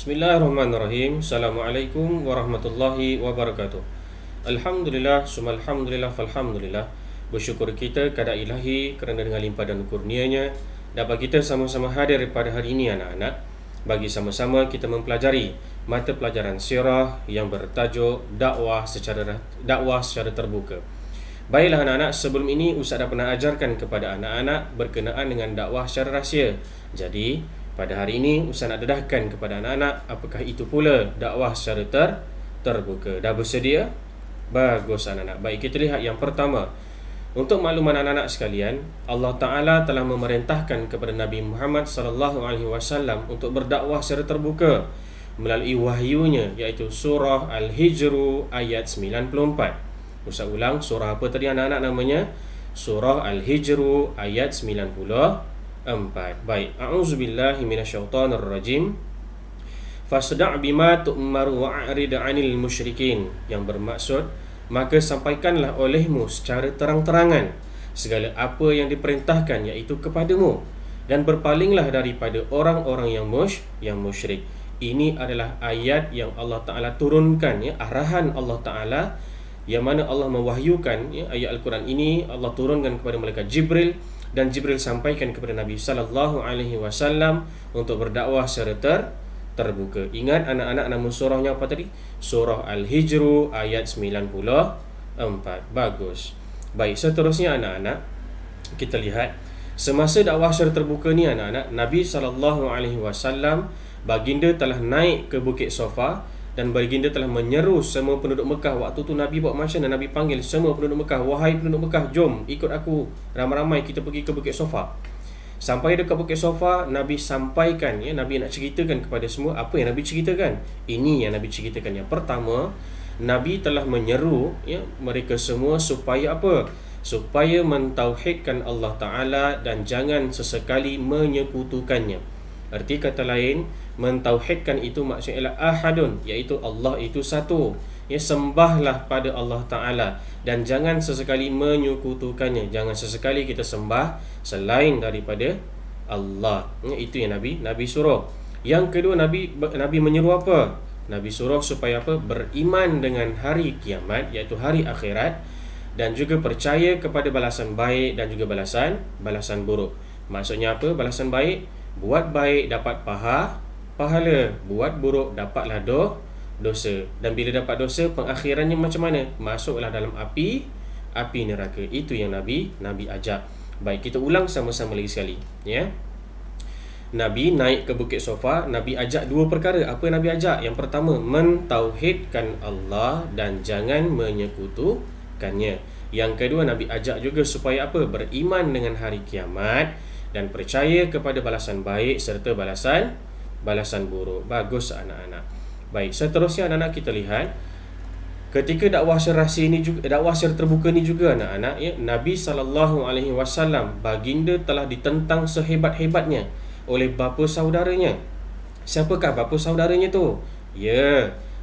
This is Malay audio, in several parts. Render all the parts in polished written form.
Bismillahirrahmanirrahim. Assalamualaikum warahmatullahi wabarakatuh. Alhamdulillah, summa alhamdulillah, falhamdulillah. Bersyukur kita kepada ilahi kerana dengan limpah dan kurnianya dapat kita sama-sama hadir pada hari ini anak-anak, bagi sama-sama kita mempelajari mata pelajaran sirah yang bertajuk dakwah secara terbuka. Baiklah anak-anak, sebelum ini Ustaz dah pernah ajarkan kepada anak-anak berkenaan dengan dakwah secara rahsia. Jadi pada hari ini Ustaz nak dedahkan kepada anak-anak apakah itu pula dakwah secara terbuka. Dah bersedia? Bagus anak-anak. Baik, kita lihat yang pertama. Untuk makluman anak-anak sekalian, Allah Ta'ala telah memerintahkan kepada Nabi Muhammad SAW untuk berdakwah secara terbuka melalui wahyunya, iaitu surah Al-Hijr ayat 94. Ustaz ulang, surah apa tadi anak-anak namanya? Surah Al-Hijr ayat 94. Baik, a'udzubillahi minasyaitonirrajim. Fasda' bima tu'mar wa'rid 'anil musyrikin, yang bermaksud maka sampaikanlah olehmu secara terang-terangan segala apa yang diperintahkan iaitu kepadamu, dan berpalinglah daripada orang-orang yang musyrik. Ini adalah ayat yang Allah Ta'ala turunkan, arahan Allah Ta'ala, yang mana Allah mewahyukan ayat Al-Quran ini Allah turunkan kepada malaikat Jibril, dan Jibril sampaikan kepada Nabi sallallahu alaihi wasallam untuk berdakwah secara terbuka. Ingat anak-anak, nama surahnya apa tadi? Surah Al-Hijr ayat 94. Bagus. Baik, seterusnya anak-anak, kita lihat semasa dakwah secara terbuka ni anak-anak, Nabi sallallahu alaihi wasallam baginda telah naik ke Bukit Safa, dan baginda telah menyeru semua penduduk Mekah. Waktu tu Nabi buat macam mana? Nabi panggil semua penduduk Mekah, wahai penduduk Mekah, jom ikut aku, ramai-ramai kita pergi ke Bukit Safa. Sampai dekat Bukit Safa, Nabi sampaikan, Nabi nak ceritakan kepada semua. Apa yang Nabi ceritakan? Ini yang Nabi ceritakan. Yang pertama, Nabi telah menyeru mereka semua supaya apa? Supaya mentauhidkan Allah Ta'ala dan jangan sesekali menyekutukannya. Arti kata lain, mentauhidkan itu maksudnya ialah ahadun, iaitu Allah itu satu. Sembahlah pada Allah Ta'ala dan jangan sesekali menyekutukannya. Jangan sesekali kita sembah selain daripada Allah. Itu yang Nabi suruh. Yang kedua, Nabi menyeru apa? Nabi suruh supaya apa? Beriman dengan hari kiamat, iaitu hari akhirat, dan juga percaya kepada balasan baik dan juga balasan buruk. Maksudnya apa? Balasan baik, buat baik dapat pahala, buat buruk dapatlah dosa. Dan bila dapat dosa, pengakhirannya macam mana? Masuklah dalam api neraka. Itu yang Nabi ajak. Baik, kita ulang sama-sama lagi sekali, Nabi naik ke Bukit Safa, Nabi ajak dua perkara. Apa yang Nabi ajak? Yang pertama, mentauhidkan Allah dan jangan menyekutukannya. Yang kedua, Nabi ajak juga supaya apa? Beriman dengan hari kiamat dan percaya kepada balasan baik serta balasan buruk. Bagus anak-anak. Baik, seterusnya anak-anak, kita lihat ketika dakwah secara rahsia ini juga, dakwah secara terbuka ni juga anak-anak, Nabi sallallahu alaihi wasallam baginda telah ditentang sehebat-hebatnya oleh bapa saudaranya. Siapakah bapa saudaranya tu?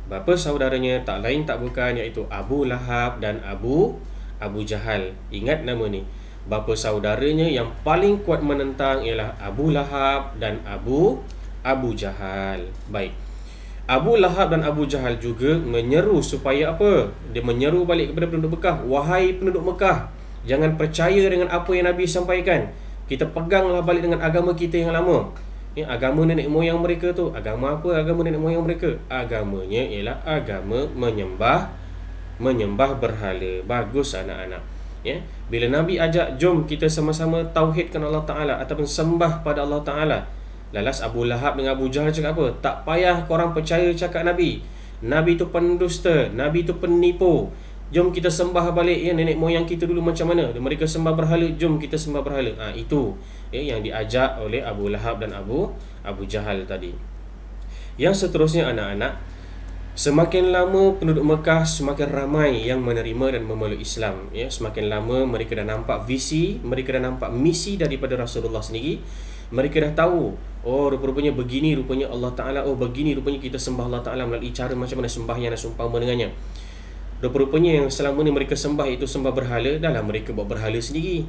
Bapa saudaranya tak lain tak bukan iaitu Abu Lahab dan Abu Jahal. Ingat nama ni. Bapa saudaranya yang paling kuat menentang ialah Abu Lahab dan Abu Jahal. Baik, Abu Lahab dan Abu Jahal juga menyeru supaya apa? Dia menyeru balik kepada penduduk Mekah, wahai penduduk Mekah, jangan percaya dengan apa yang Nabi sampaikan. Kita peganglah balik dengan agama kita yang lama. Agama nenek moyang mereka tu. Agama apa? Agama nenek moyang mereka. Agamanya ialah agama menyembah berhala. Bagus anak-anak. Bila Nabi ajak, jom kita sama-sama tauhidkan Allah Ta'ala ataupun sembah pada Allah Ta'ala, lalas Abu Lahab dengan Abu Jahal cakap apa? Tak payah korang percaya cakap Nabi. Nabi tu pendusta, Nabi tu penipu. Jom kita sembah balik nenek moyang kita dulu macam mana mereka sembah berhala, jom kita sembah berhala. Itu yang diajak oleh Abu Lahab dan Abu Jahal tadi. Yang seterusnya anak-anak, semakin lama penduduk Mekah semakin ramai yang menerima dan memeluk Islam. Semakin lama mereka dah nampak visi, mereka dah nampak misi daripada Rasulullah sendiri. Mereka dah tahu, rupa-rupanya begini rupanya Allah Ta'ala, begini rupanya kita sembah Allah Ta'ala melalui cara macam mana sembahyang dan seumpama dengannya. Rupa-rupanya yang selama ni mereka sembah itu sembah berhala, dahlah mereka buat berhala sendiri.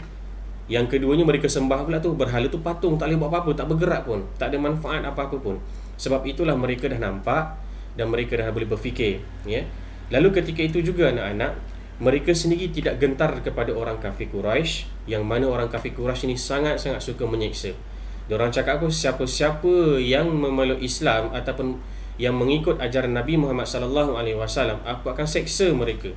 Yang keduanya mereka sembah pula tu, berhala tu patung, tak boleh buat apa-apa, tak bergerak pun, tak ada manfaat apa-apa pun. Sebab itulah mereka dah nampak dan mereka dah boleh berfikir, ya. Lalu ketika itu juga anak-anak, mereka sendiri tidak gentar kepada orang kafir Quraisy, yang mana orang kafir Quraisy ini sangat-sangat suka menyiksa. Diorang cakap apa? Siapa-siapa yang memeluk Islam ataupun yang mengikut ajaran Nabi Muhammad sallallahu alaihi wasallam, aku akan seksa mereka.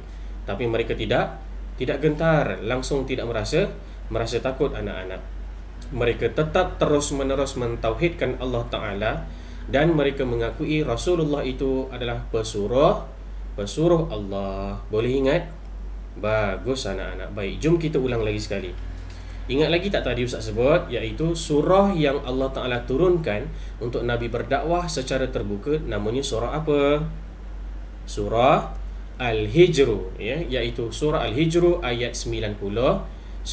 Tapi mereka tidak gentar, langsung tidak merasa takut anak-anak. Mereka tetap terus-menerus mentauhidkan Allah Ta'ala, dan mereka mengakui Rasulullah itu adalah pesuruh Allah. Boleh ingat? Bagus anak-anak. Baik, jom kita ulang lagi sekali. Ingat lagi tak tadi Ustaz sebut, iaitu surah yang Allah Ta'ala turunkan untuk Nabi berdakwah secara terbuka, namanya surah apa? Surah Al-Hijr, ya, iaitu surah Al-Hijr ayat 94.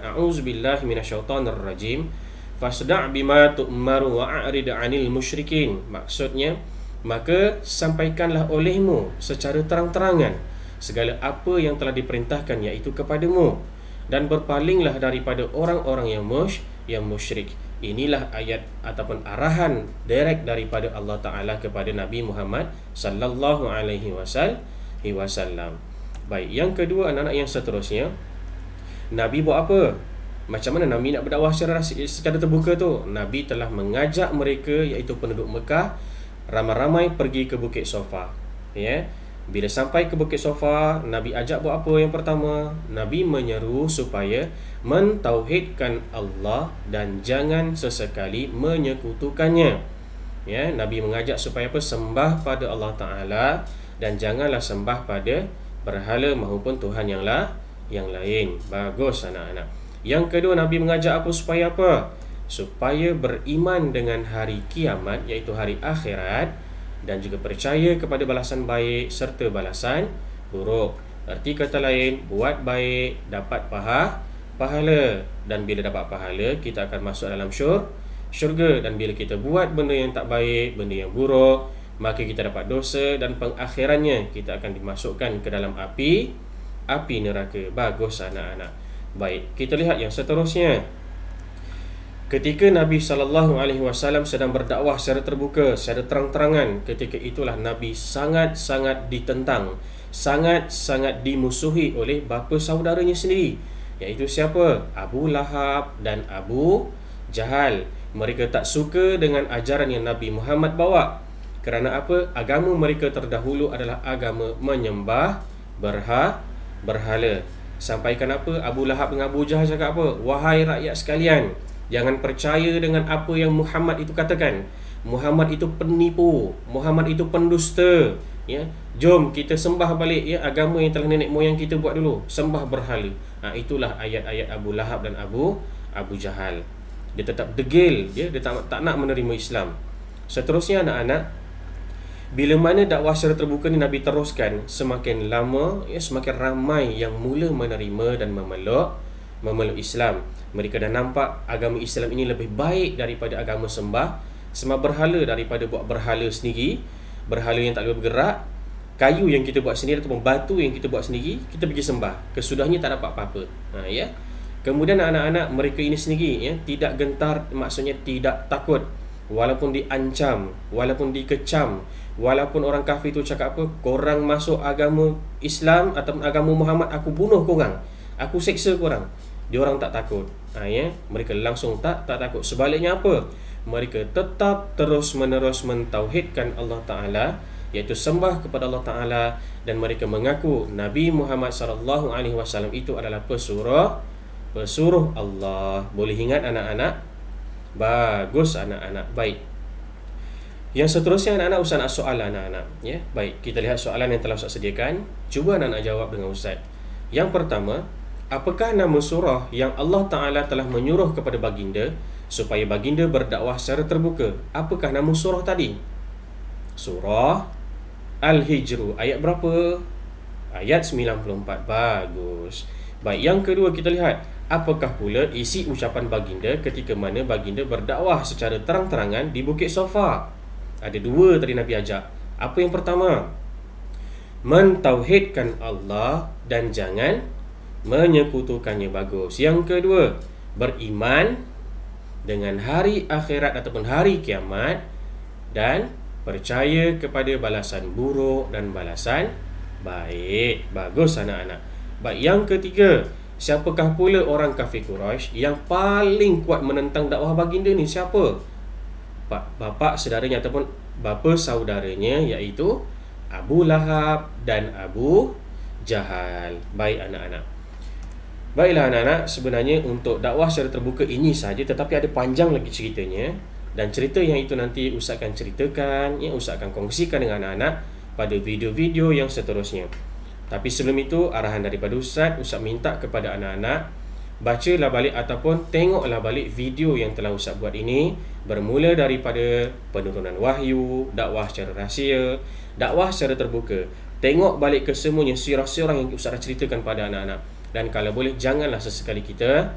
A'udzubillahi minasyaitonirrajim. Fasda' bima tu'maru wa a'rid 'anil musyrikin. Maksudnya, maka sampaikanlah olehmu secara terang-terangan segala apa yang telah diperintahkan iaitu kepadamu, dan berpalinglah daripada orang-orang yang musyrik. Inilah ayat ataupun arahan direct daripada Allah Ta'ala kepada Nabi Muhammad sallallahu alaihi wasallam. Baik, yang kedua anak-anak yang seterusnya, Nabi buat apa? Macam mana Nabi nak berdakwah secara terbuka tu? Nabi telah mengajak mereka, iaitu penduduk Mekah, ramai-ramai pergi ke Bukit Sofa, ya. Bila sampai ke Bukit Sofa, Nabi ajak buat apa yang pertama? Nabi menyeru supaya mentauhidkan Allah dan jangan sesekali menyekutukannya. Ya, Nabi mengajak supaya apa? Sembah pada Allah Ta'ala dan janganlah sembah pada berhala maupun Tuhan yang lain. Bagus anak-anak. Yang kedua, Nabi mengajak apa? Supaya apa? Supaya beriman dengan hari kiamat, iaitu hari akhirat, dan juga percaya kepada balasan baik serta balasan buruk. Arti kata lain, buat baik dapat pahala, dan bila dapat pahala kita akan masuk dalam syurga, dan bila kita buat benda yang tak baik, benda yang buruk, maka kita dapat dosa dan pengakhirannya kita akan dimasukkan ke dalam api neraka. Bagus anak-anak. Baik, kita lihat yang seterusnya. Ketika Nabi SAW sedang berdakwah secara terbuka, secara terang-terangan, ketika itulah Nabi sangat-sangat ditentang, sangat-sangat dimusuhi oleh bapa saudaranya sendiri, iaitu siapa? Abu Lahab dan Abu Jahal. Mereka tak suka dengan ajaran yang Nabi Muhammad bawa. Kerana apa? Agama mereka terdahulu adalah agama menyembah berhala. Sampaikan apa? Abu Lahab dengan Abu Jahal cakap apa? Wahai rakyat sekalian, jangan percaya dengan apa yang Muhammad itu katakan. Muhammad itu penipu, Muhammad itu pendusta, ya. Jom kita sembah balik, ya, agama yang telah nenek moyang kita buat dulu, sembah berhala. Itulah ayat-ayat Abu Lahab dan Abu Jahal. Dia tetap degil, dia tak nak menerima Islam. Seterusnya anak-anak, bila mana dakwah secara terbuka ni Nabi teruskan, semakin lama, ya, semakin ramai yang mula menerima dan memeluk Islam. Mereka dah nampak agama Islam ini lebih baik daripada agama sembah berhala, daripada buat berhala sendiri, berhala yang tak boleh bergerak, kayu yang kita buat sendiri ataupun batu yang kita buat sendiri, kita pergi sembah, kesudahnya tak dapat apa-apa. Ya. Kemudian anak-anak mereka ini sendiri, ya, tidak gentar, maksudnya tidak takut, walaupun diancam, walaupun dikecam, walaupun orang kafir itu cakap apa? Korang masuk agama Islam atau agama Muhammad, aku bunuh korang, aku seksa korang. Diorang tak takut. Ya, mereka langsung tak takut. Sebaliknya apa? Mereka tetap terus-menerus mentauhidkan Allah Ta'ala, iaitu sembah kepada Allah Ta'ala, dan mereka mengaku Nabi Muhammad SAW itu adalah pesuruh Allah. Boleh ingat anak-anak? Bagus anak-anak. Baik. Yang seterusnya anak-anak, Ustaz nak soal anak-anak, ya. Baik, kita lihat soalan yang telah Ustaz sediakan. Cuba anak-anak jawab dengan Ustaz. Yang pertama, apakah nama surah yang Allah Ta'ala telah menyuruh kepada baginda supaya baginda berdakwah secara terbuka? Apakah nama surah tadi? Surah Al-Hijr. Ayat berapa? Ayat 94. Bagus. Baik, yang kedua kita lihat, apakah pula isi ucapan baginda ketika mana baginda berdakwah secara terang-terangan di Bukit Sofa? Ada dua tadi Nabi ajak. Apa yang pertama? Mentauhidkan Allah dan jangan menyekutukannya. Bagus. Yang kedua, beriman dengan hari akhirat ataupun hari kiamat, dan percaya kepada balasan buruk dan balasan baik. Bagus anak-anak. Baik, yang ketiga, siapakah pula orang kafir Quraisy yang paling kuat menentang dakwah baginda ni? Siapa? Bapa saudaranya ataupun bapa saudaranya, iaitu Abu Lahab dan Abu Jahal. Baik anak-anak. Baiklah anak-anak, sebenarnya untuk dakwah secara terbuka ini saja, tetapi ada panjang lagi ceritanya. Dan cerita yang itu nanti Ustaz akan ceritakan, Ustaz akan kongsikan dengan anak-anak pada video-video yang seterusnya. Tapi sebelum itu, arahan daripada Ustaz minta kepada anak-anak, bacalah balik ataupun tengoklah balik video yang telah Ustaz buat ini, bermula daripada penurunan wahyu, dakwah secara rahsia, dakwah secara terbuka. Tengok balik ke semuanya sirah-sirah yang Ustaz dah ceritakan pada anak-anak. Dan kalau boleh, janganlah sesekali kita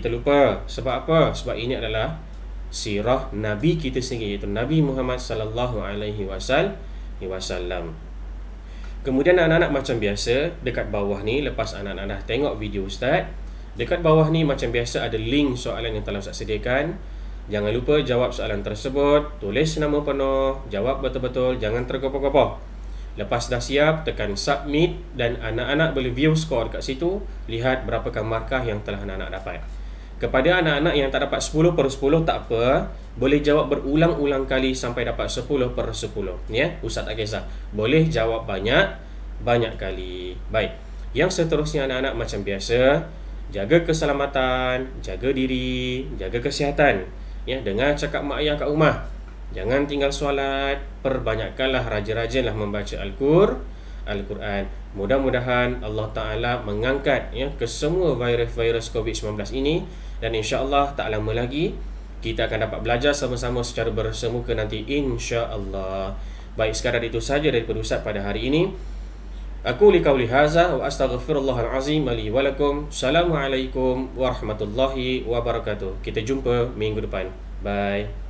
lupa. Sebab apa? Sebab ini adalah sirah Nabi kita sendiri, iaitu Nabi Muhammad sallallahu alaihi wasallam. Kemudian anak-anak macam biasa, dekat bawah ni, lepas anak-anak dah tengok video Ustaz, dekat bawah ni macam biasa ada link soalan yang telah Ustaz sediakan. Jangan lupa jawab soalan tersebut, tulis nama penuh, jawab betul-betul, jangan tergopoh-gopoh. Lepas dah siap, tekan submit dan anak-anak boleh view skor kat situ, lihat berapakah markah yang telah anak-anak dapat. Kepada anak-anak yang tak dapat 10/10 tak apa, boleh jawab berulang-ulang kali sampai dapat 10/10, ya. Ustaz tak kisah. Boleh jawab banyak kali. Baik. Yang seterusnya anak-anak macam biasa, jaga keselamatan, jaga diri, jaga kesihatan, ya. Dengar cakap mak ayah kat rumah. Jangan tinggal solat, perbanyakkanlah, rajin-rajinlah membaca Al-Quran. Mudah-mudahan Allah Ta'ala mengangkat, ya, ke semua virus COVID-19 ini. Dan insya-Allah tak lama lagi kita akan dapat belajar sama-sama secara bersemuka nanti, insya-Allah. Baik, sekadar itu saja daripada Ustaz pada hari ini. Aku li qauli hadza wa astaghfirullahal azim li wa lakum. Assalamualaikum warahmatullahi wabarakatuh. Kita jumpa minggu depan. Bye.